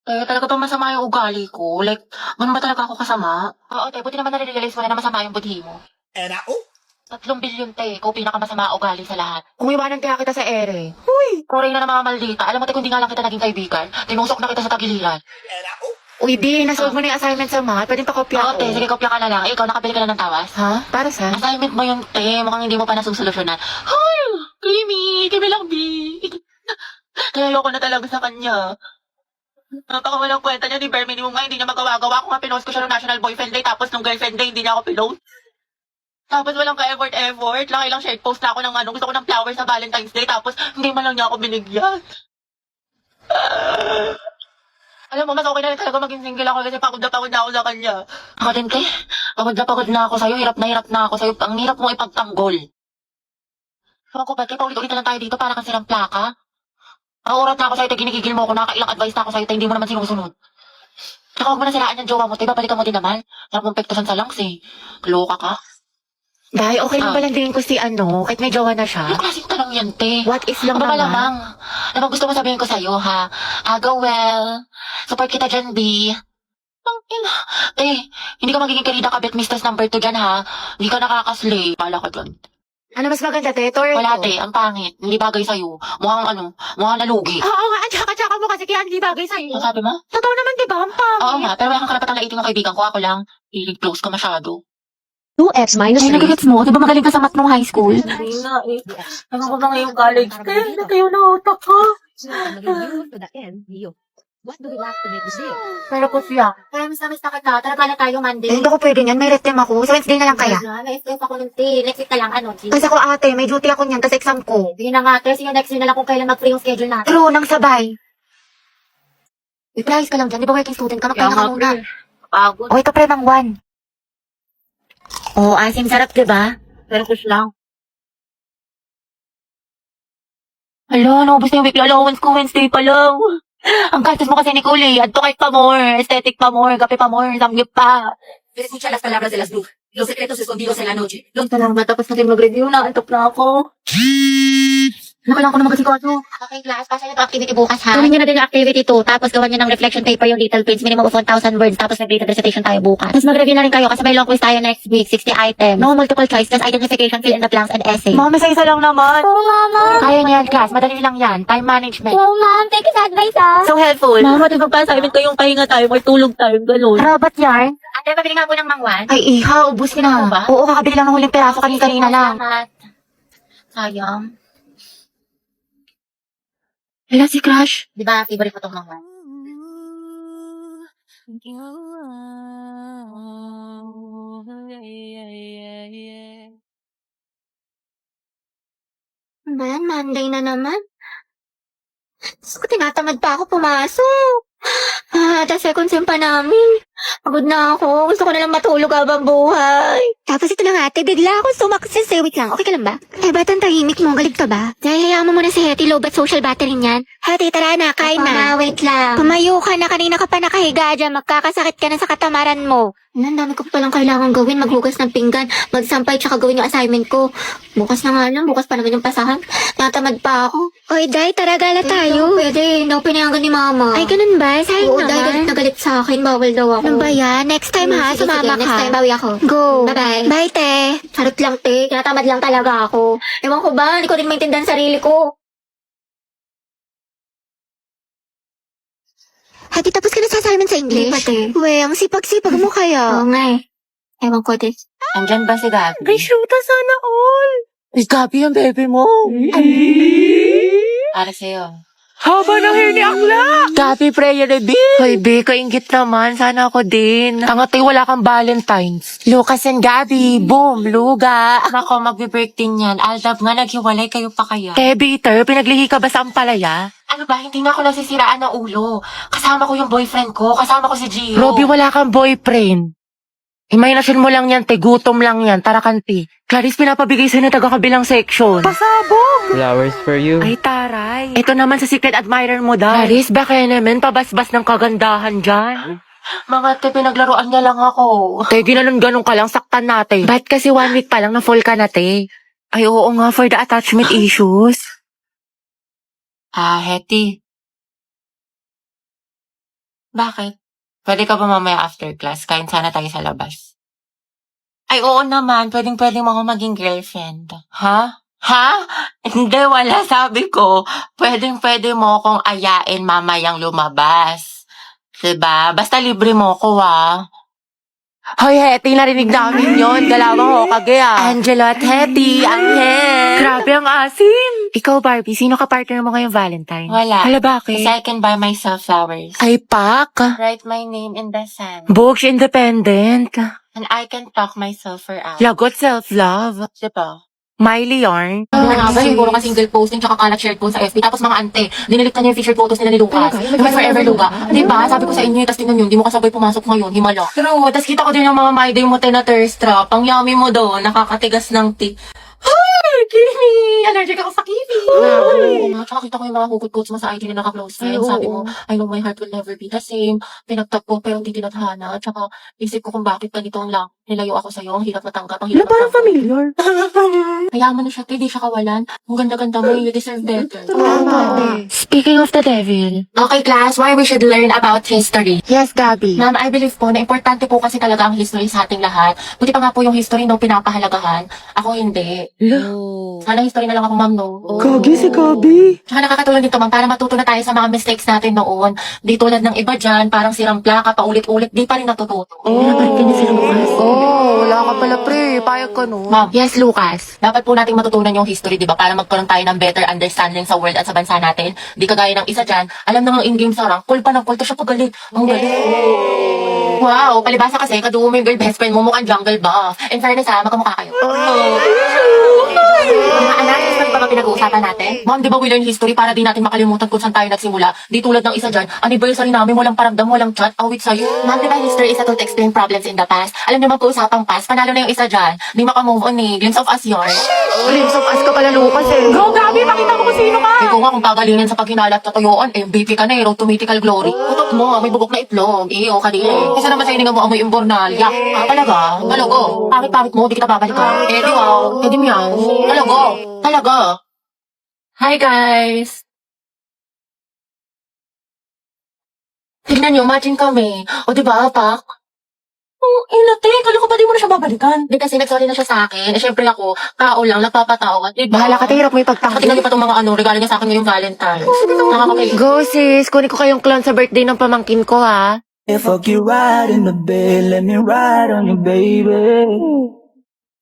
Talaga bang masama yung ugali ko? Like, ganun ba talaga ako kasama? Oo, te, buti naman nare-realize mo na masama yung budhi mo. 3 bilyon, te. Ikaw pinakamasama ugali sa lahat. Umiwanan kaya kita sa ere. Huy! Koray na namamaldita. Alam mo, te, kung di nga lang kita naging kaibigan, tinusok na kita sa tagiliran. Uy, di, nasolve mo na yung assignment sa math. Pwedeng pakopya Oo, ko. te, sige, kopya ka na lang. Ikaw, nakabili ka na ng tawas? Ha? Para sa? Assignment mo yung te. Mukhang hindi mo pa nasusolusyonan. Hoy! Kimi! Kimi lang, B. Kaya ayoko na talaga sa kanya. Napakawalang kwenta niya ni Bare Minimum nga, hindi niya magawa-gawa. Ako nga pinost ko siya ng National Boyfriend Day, tapos nung Girlfriend Day, hindi niya ako pinost. Tapos walang ka-effort. Lang ilang share post na ako ng gusto ko ng flowers sa Valentine's Day, tapos hindi man lang niya ako binigyan. Alam mo, mas okay na rin talaga maging single ako kasi pagod na ako sa kanya. Ako din, te. Pagod na ako sa'yo. Hirap na ako sa'yo. Ang hirap mo ipagtanggol. Ewan ko ba, te, paulit-ulit na lang tayo dito para kasi ng plaka. Ang oras na ako sa'yo, te, ginigigil mo ako. Nakailang advice na ako sa'yo, te, hindi mo naman sinusunod. Tsaka huwag mo na siraan yung jowa mo, te. Babalikan mo din naman. Sarap mong pektusan sa langs, eh. Loka ka. Dahil okay lang balandingin ko si kahit may jowa na siya. Anong klaseng tanong yan, te? What is lang Ano ba naman? malamang? Ano bang gusto mo sabihin ko sa'yo, ha? Go well. Support kita dyan, B. Ang ina. Te, hindi ka magiging karida kabit mistress number 2 dyan, ha? Hindi ka nakakaslay. Pala ka dyan. Ano mas maganda, te? Tour Wala, ko? te. Ang pangit. Hindi bagay sa'yo. Mukhang nalugi. Oo nga, ang tsaka-tsaka mo kasi kaya hindi bagay sa'yo. Ano sabi mo? Totoo naman, di ba? Ang pangit. Oo nga, pero wala kang karapatang laitin ng kaibigan ko. Ako lang. I-close ka masyado. 2x minus Ay, 3. nagigets mo? Di ba magaling ka sa math nung high school? Hindi nga, eh. Ano ko ba ngayong college? Te, natayo na utak ko. To the end, Leo. What do we lack to make this deal? Pero po siya. Kaya miss na kita. Tara pala tayo Monday. Hindi ko pwede yan. May rest time ako. Sa Wednesday na lang kaya. May stress ako ng tea. Next week na lang, ano, G. Kasi ako ate, may duty ako niyan kasi exam ko. Sige na nga, kasi yung next week na lang kung kailan mag-free yung schedule natin. True, nang sabay. I-price ka lang dyan. Di ba working student ka? Magkano ka muna? Pagod. Okay ka pre ng 1. Oo, asim sarap, di ba? Pero push lang. Hala, naubos na yung weekly allowance ko Wednesday pa lang. Ang gastos mo kasi Nicole eh. Add to cart pa more, aesthetic pa more, kape pa more, samgyup pa. Escucha las palabras de las brujas. Los secretos escondidos en la noche. Salamat, tapos natin mag-review na. Antok na ako. Nakailangan ko na mag-asikaso. Okay, class. Pasa yung activity bukas, ha? Gawin niyo na din yung activity 2. Tapos gawan niyo ng reflection paper yung little prints. Minimum of 1,000 words. Tapos nag-data recitation tayo bukas. Tapos mag-review na rin kayo kasi may long quiz tayo next week. 60 items. No multiple choice. Just identification, fill in the blanks, and essay. Mama, isa lang naman. Oo, mama. Kaya niya yan, class. Madali lang yan. Time management. Oo, ma'am. Thank you sa advice, ha? So helpful. Mama, di ba pa assignment ko yung pahinga tayo, may tulog tayo, gano'n. Rabat yarn. Ate, pabili nga po ng mangwan. Ay, iha, ubus ka na. Ano ba? Oo, kakabili lang ng huling peraso kanina lang. Salamat. Sayang. Hala si Crush. Di ba, favorite ko tong mangwan? Ano yan? Monday na naman? Diyos ko, tinatamad pa ako pumasok. The second sem pa namin. Pagod na ako. Gusto ko na lang matulog habang buhay. Tapos ito lang ate, bigla ako sumaksis eh. Wait lang, okay ka lang ba? Eh, ba't ang tahimik mo? Galit ka ba? Dahil hayaan mo muna si Hetty, low bat social battery niyan. Hetty, tara na, kain na. Wait lang. Pumayo ka na, kanina ka pa nakahiga dyan. Magkakasakit ka na sa katamaran mo. Ang dami ko palang kailangan gawin. Maghugas ng pinggan, magsampay, tsaka gawin yung assignment ko. Bukas na nga lang, bukas pa naman yung pasahan. Natamad pa ako. Oy, Day, tara gala tayo. Pwede, hindi ako pinayagan ni mama. Ay, ganun ba? Sayang Oo, naman. Day, galit na galit sa akin. Bawal daw ako. Ano ba yan? Next time ha, Sige, sumama sige, ka. next time bawi ako. Go. Bye-bye. Bye, te. Charot lang, te. Tinatamad lang talaga ako. Ewan ko ba, hindi ko rin maintindihan sarili ko. Hati, tapos ka na sa assignment sa English? Hindi pa, te. We, ang sipag-sipag mo kaya. Oo nga eh. Ewan ko, te. Andyan ba si Gabi? Ay, shoota sana all. Is Gabi yung baby mo? Para sa'yo. Haba ng hair ni Akla. Gabi prayer reveal. Hoy, be, kaingit naman. Sana ako din. Tangatay, wala kang Valentine's. Lucas and Gabi, boom, luga. Nako, magbe-birthday niyan. Aldab nga, naghiwalay kayo pa kaya. Bitter, pinaglihi ka ba sa ampalaya? Ano ba, hindi na ako nasisiraan ng ulo. Kasama ko yung boyfriend ko, kasama ko si Gio. Robby, wala kang boyfriend. Imahinasyon mo lang yan, te. Gutom lang yan. Tara, kanti. Clarice, pinapabigay sa'yo ng taga-kabilang section. Pasabog! Flowers for you. Ay, taray. Ito naman sa secret admirer mo daw. Clarice, baka naman pabasbas ng kagandahan dyan. Mga te, pinaglaruan niya lang ako. Te, ginanon-ganon ka lang, saktan natin. Ba't kasi 1 week pa lang na full ka na, te? Ay, oo nga, for the attachment issues. Hetty. Bakit? Pwede ka ba mamaya after class? Kain sana tayo sa labas. Ay, oo naman. Pwede mo ako maging girlfriend. Ha? Ha? Hindi, wala. Sabi ko, pwede mo akong ayain mamayang lumabas. Diba? Basta libre mo ko, Hoy, Hetty, narinig namin yun. Galawang ho kage, Angelo at Hetty, Angel. Grabe ang asim. Ikaw, Barbie, sino ka partner mo ngayong Valentine? Wala. Hala, bakit? Kasi I can buy myself flowers. Ay, pak. Write my name in the sand. Books independent. And I can talk myself for hours. Lagot self-love. Diba? Miley yarn. Puro ka single posting tsaka kalat shared post sa FB. Tapos mga ante, dinilit na niya yung featured photos nila ni Lucas. Yung may forever Luga. Diba? Sabi ko sa inyo, tas tingnan nyo, hindi mo kasabay pumasok ngayon, himala. True, tas kita ko din yung mga my day mo na thirst trap. Ang yummy mo doon, nakakatigas ng tea. Ay, Kimi! Allergic ako sa Kimi! Tsaka kita ko yung mga hugot quotes mo sa IG na naka-close friend. Sabi mo, I know my heart will never be the same. Pinagtag ko pero hindi tinadhana. Tsaka isip ko kung bakit ganito lang. Nilayo ako sa'yo, ang hirap matanggap, ang hirap Parang familiar. Kaya mo na siya, hindi siya kawalan. Ang ganda-ganda mo, you deserve better. Speaking of the devil. Okay, class, why we should learn about history? Yes, Gabby. Ma'am, I believe po na importante po kasi talaga ang history sa ating lahat. Buti pa nga po yung history no pinapahalagahan. Ako hindi. Sana history na lang ako, ma'am, no? Gagi si Gabi. Tsaka nakakatulong dito, ma'am, para matuto na tayo sa mga mistakes natin noon. Di tulad ng iba dyan, parang sirang plaka, paulit-ulit, di pa rin natututo. Wala ka pala, pre. Payag ka, no? Ma'am, Yes, Lucas. dapat po nating matutunan yung history, di ba? Para magkaroon tayo ng better understanding sa world at sa bansa natin. Di kagaya ng isa dyan, alam na ng in-game sarang, cool pa ng cool, to siya pagalit. Ang galing. Wow, palibasa kasi, kadugo mo yung girl best friend mo, mukhang jungle ba? In fairness ha, magkamukha kayo. Mga anak, history pa ba pinag-uusapan natin? Ma'am, di ba we learn history para di natin makalimutan kung saan tayo nagsimula? Di tulad ng isa dyan, anniversary namin, walang paramdam, walang chat, awit sa'yo. Ma'am, di ba history is a tool to explain problems in the past? Alam niyo mag-uusapang past, panalo na yung isa dyan. Di makamove on eh, glimpse of us yun. Glimpse of us ka pala, Lucas, eh. Go, Gabi, pakita mo kung sino ka! Ikaw nga kung pagalingin sa paghinala at katuyuan, MVP ka na eh, road to mythical glory. Putot mo, may bubok na itlog, iyo ka din. Kasi naman sa hininga mo amoy imbornalya. Talaga? Talago? Pangit-pangit mo, di kita babalikan. Eh di wow, eh di meow. Talago? Talaga? Hi guys! Tignan nyo, matching kami. O diba, Pak? Inate, kala ko ba di mo na siya babalikan? Di kasi nagsorry na siya sa akin. Eh syempre ako, tao lang, nagpapatawad. Diba? Bahala ka, hirap mo Saka ipagtanggi. tingnan niyo pa itong mga regalo niya sa akin ngayong Valentine. Nakakapay. Go, sis. Kunin ko kayong clown sa birthday ng pamangkin ko, ha? If fuck you right in the bed, let me ride on you, baby.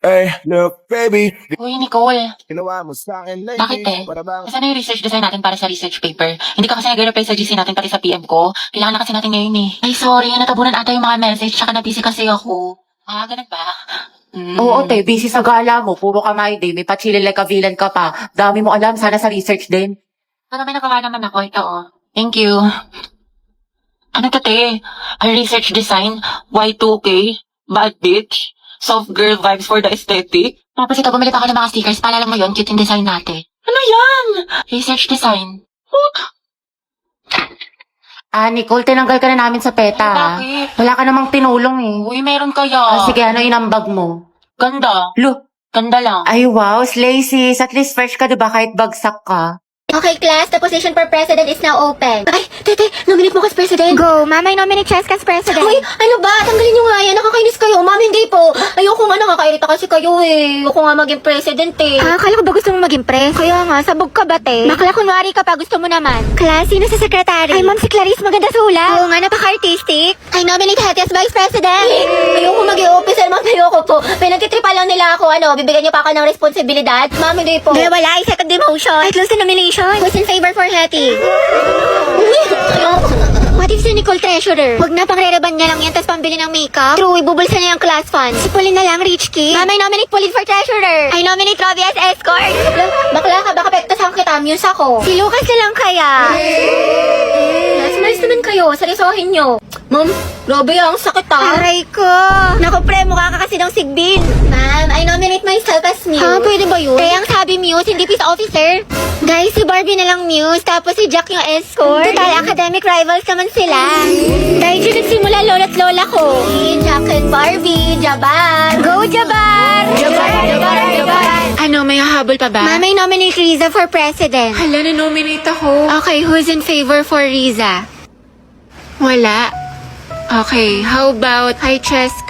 Hey, look, baby. Uy, Nicole. Ginawa mo sa akin lately. Bakit eh? Para bang Kasi yung research design natin para sa research paper. Hindi ka kasi nag-reply sa GC natin pati sa PM ko. Kailangan na kasi natin ngayon eh. Ay, sorry. Natabunan ata yung mga message. Tsaka na-busy kasi ako. Ah, ganun ba? Oo, te. Busy sa gala mo. Puro ka my day. May pa-chili like a villain ka pa. Dami mo alam. Sana sa research din. Pero may nagawa naman ako. Ito oh. Thank you. Ano to, te? A research design? Y2K? Bad bitch? Soft girl vibes for the aesthetic? Tapos ito, bumili pa ako ng mga stickers. Paalala mo yun, cute yung design natin. Ano yan? Research design. Ah, Nicole, tinanggal ka na namin sa PETA, ha? Bakit? Wala ka namang tinulong, eh. Uy, meron kaya. Ah, sige, ano inambag mo? Ganda. Look. Ganda lang. Ay, wow. Slay, sis. At least fresh ka, diba? Kahit bagsak ka. Okay, class, the position for president is now open. Ay, tete, nominate mo kas president. Go, mama, I nominate Cheska as president. Uy, ano ba? Tanggalin niyo nga yan. Nakakainis kayo. Mama, hindi po. Ayoko nga, nakakairita kasi kayo eh. Ayoko nga maging president eh. Ah, kala ko ba gusto mo maging pres? Kaya nga, sabog ka ba, te? Bakla, kunwari ka pa, gusto mo naman. Class, sino sa secretary? Ay, ma'am, si Clarice, maganda sulat. Oo nga, napaka-artistic. I nominate Hattie as vice president. Ayoko maging officer, ma'am, ayoko po. Pinagtitripa lang nila ako, bibigyan niyo pa ako ng responsibilidad. Ma'am, hindi po. Hindi, wala, second demotion. I close the nomination. Who's in favor for Hattie? What if si Nicole treasurer? Huwag na, pang-re-reban niya lang yan, tapos pambili ng makeup. True, ibubulsa niya yung class funds. Si Pauline na lang, rich kid. Mama, I nominate Pauline for treasurer. I nominate Robbie as escort. Bakla ka, baka pektasan kita, muse ako. Si Lucas na lang kaya. Smalis naman kayo, seryosohin nyo. Ma'am, Robbie, ang sakit ah. Aray ko. Naku, pre, mukha ka kasi ng sigbin. Ma'am, I nominate myself as muse. Ha, pwede ba yun? Kaya ang sabi muse, hindi peace officer. Guys, si Barbie na lang muse, tapos si Jack yung escort. Total, academic rivals naman sila. Dahil dyan nagsimula lola't lola ko. Si Jack and Barbie, Jabar. Go, Jabar! Jabar! Ano, may hahabol pa ba? Ma'am, I nominate Riza for president. Hala, na-nominate ako. Okay, who's in favor for Riza? Wala. Okay, how about hi Cheska?